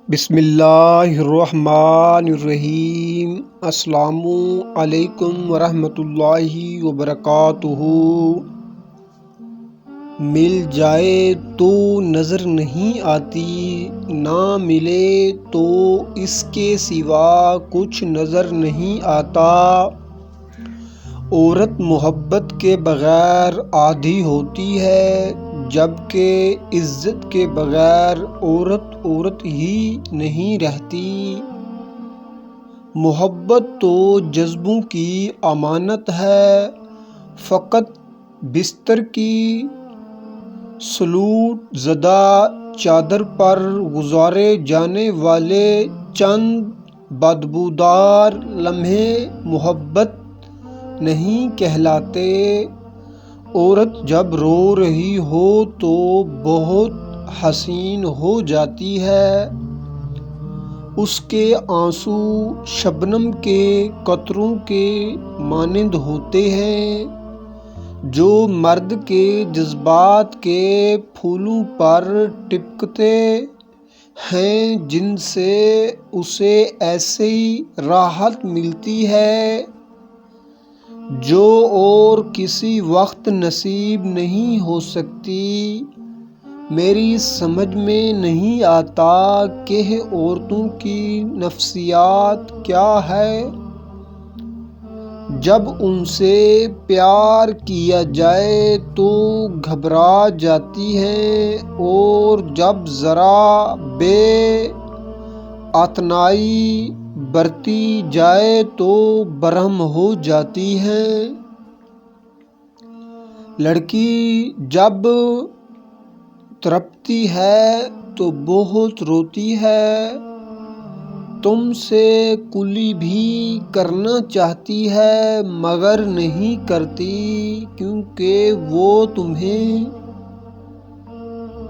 بسم اللہ الرحمن الرحیم۔ السلام علیکم ورحمۃ اللہ وبرکاتہ۔ مل جائے تو نظر نہیں آتی، نہ ملے تو اس کے سوا کچھ نظر نہیں آتا۔ عورت محبت کے بغیر آدھی ہوتی ہے، جبکہ عزت کے بغیر عورت ہی نہیں رہتی۔ محبت تو جذبوں کی امانت ہے، فقط بستر کی سلوٹ زدہ چادر پر گزارے جانے والے چند بدبودار لمحے محبت نہیں کہلاتے۔ عورت جب رو رہی ہو تو بہت حسین ہو جاتی ہے، اس کے آنسو شبنم کے قطروں کے مانند ہوتے ہیں، جو مرد کے جذبات کے پھولوں پر ٹپکتے ہیں، جن سے اسے ایسی راحت ملتی ہے جو اور کسی وقت نصیب نہیں ہو سکتی۔ میری سمجھ میں نہیں آتا کہ عورتوں کی نفسیات کیا ہے۔ جب ان سے پیار کیا جائے تو گھبرا جاتی ہیں، اور جب ذرا بے اعتنائی برتی جائے تو برہم ہو جاتی ہیں۔ لڑکی جب تڑپتی ہے تو بہت روتی ہے، تم سے کلی بھی کرنا چاہتی ہے مگر نہیں کرتی، کیونکہ وہ تمہیں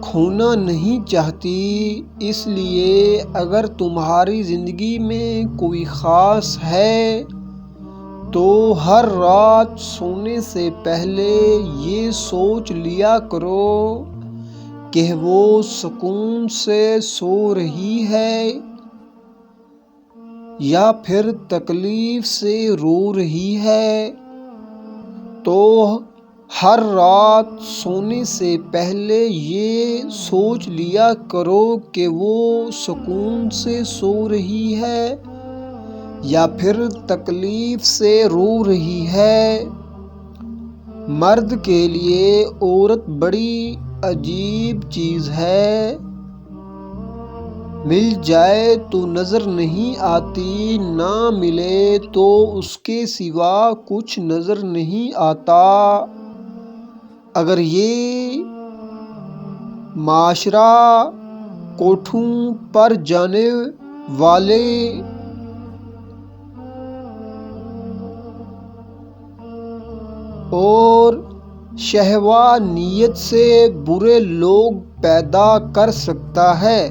کھونا نہیں چاہتی۔ اس لیے اگر تمہاری زندگی میں کوئی خاص ہے تو ہر رات سونے سے پہلے یہ سوچ لیا کرو کہ وہ سکون سے سو رہی ہے یا پھر تکلیف سے رو رہی ہے۔ تو ہر رات سونے سے پہلے یہ سوچ لیا کرو کہ وہ سکون سے سو رہی ہے یا پھر تکلیف سے رو رہی ہے۔ مرد کے لیے عورت بڑی عجیب چیز ہے، مل جائے تو نظر نہیں آتی، نہ ملے تو اس کے سوا کچھ نظر نہیں آتا۔ اگر یہ معاشرہ کوٹھوں پر جانے والے اور شہوانیت سے برے لوگ پیدا کر سکتا ہے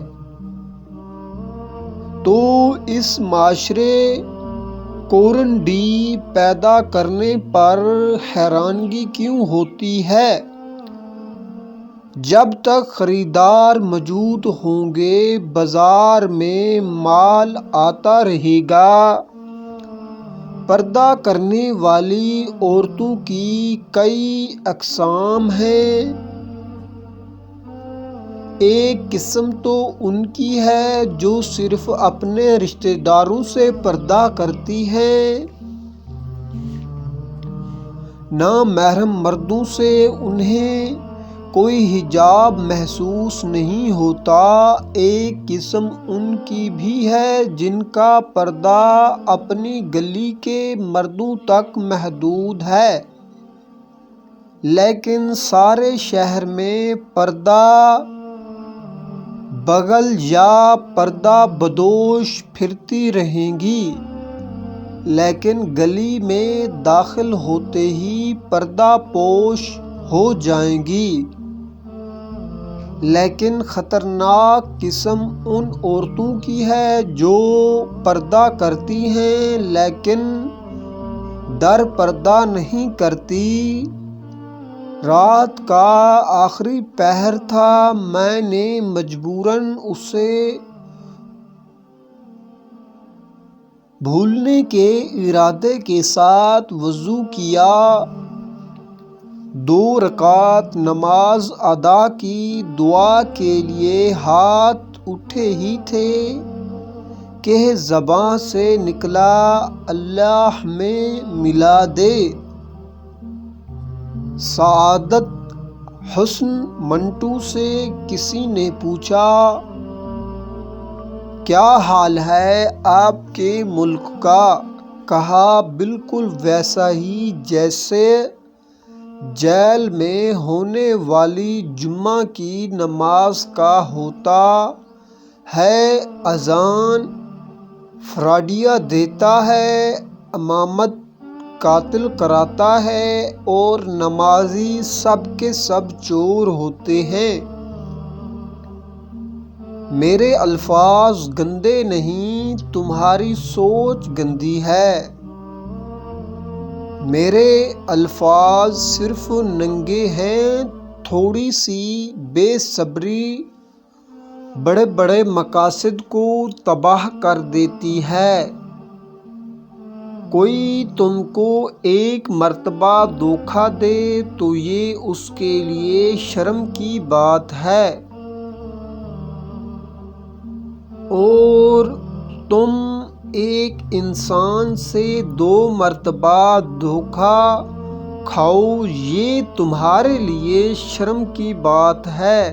تو اس معاشرے کورنڈی پیدا کرنے پر حیرانگی کیوں ہوتی ہے؟ جب تک خریدار موجود ہوں گے بازار میں مال آتا رہے گا۔ پردہ کرنے والی عورتوں کی کئی اقسام ہیں۔ ایک قسم تو ان کی ہے جو صرف اپنے رشتہ داروں سے پردہ کرتی ہیں، نامحرم مردوں سے انہیں کوئی حجاب محسوس نہیں ہوتا۔ ایک قسم ان کی بھی ہے جن کا پردہ اپنی گلی کے مردوں تک محدود ہے، لیکن سارے شہر میں پردہ بغل یا پردہ بدوش پھرتی رہیں گی، لیکن گلی میں داخل ہوتے ہی پردہ پوش ہو جائیں گی۔ لیکن خطرناک قسم ان عورتوں کی ہے جو پردہ کرتی ہیں لیکن در پردہ نہیں کرتی۔ رات کا آخری پہر تھا، میں نے مجبوراً اسے بھولنے کے ارادے کے ساتھ وضو کیا، 2 رکعت نماز ادا کی، دعا کے لیے ہاتھ اٹھے ہی تھے کہ زباں سے نکلا اللہ میں ملا دے۔ سعادت حسن منٹو سے کسی نے پوچھا، کیا حال ہے آپ کے ملک کا؟ کہا، بالکل ویسا ہی جیسے جیل میں ہونے والی جمعہ کی نماز کا ہوتا ہے۔ اذان فراڈیا دیتا ہے، امامت قاتل کراتا ہے اور نمازی سب کے سب چور ہوتے ہیں۔ میرے الفاظ گندے نہیں، تمہاری سوچ گندی ہے۔ میرے الفاظ صرف ننگے ہیں، تھوڑی سی بے صبری بڑے بڑے مقاصد کو تباہ کر دیتی ہے۔ کوئی تم کو ایک مرتبہ دھوکہ دے تو یہ اس کے لیے شرم کی بات ہے، اور تم ایک انسان سے 2 مرتبہ دھوکہ کھاؤ یہ تمہارے لیے شرم کی بات ہے۔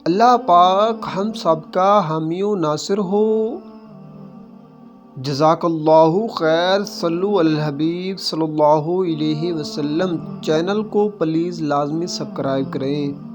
اللہ پاک ہم سب کا حامی و ناصر ہو۔ جزاک اللہ خیر۔ صلو علی الحبیب صلی اللہ علیہ وسلم۔ چینل کو پلیز لازمی سبسکرائب کریں۔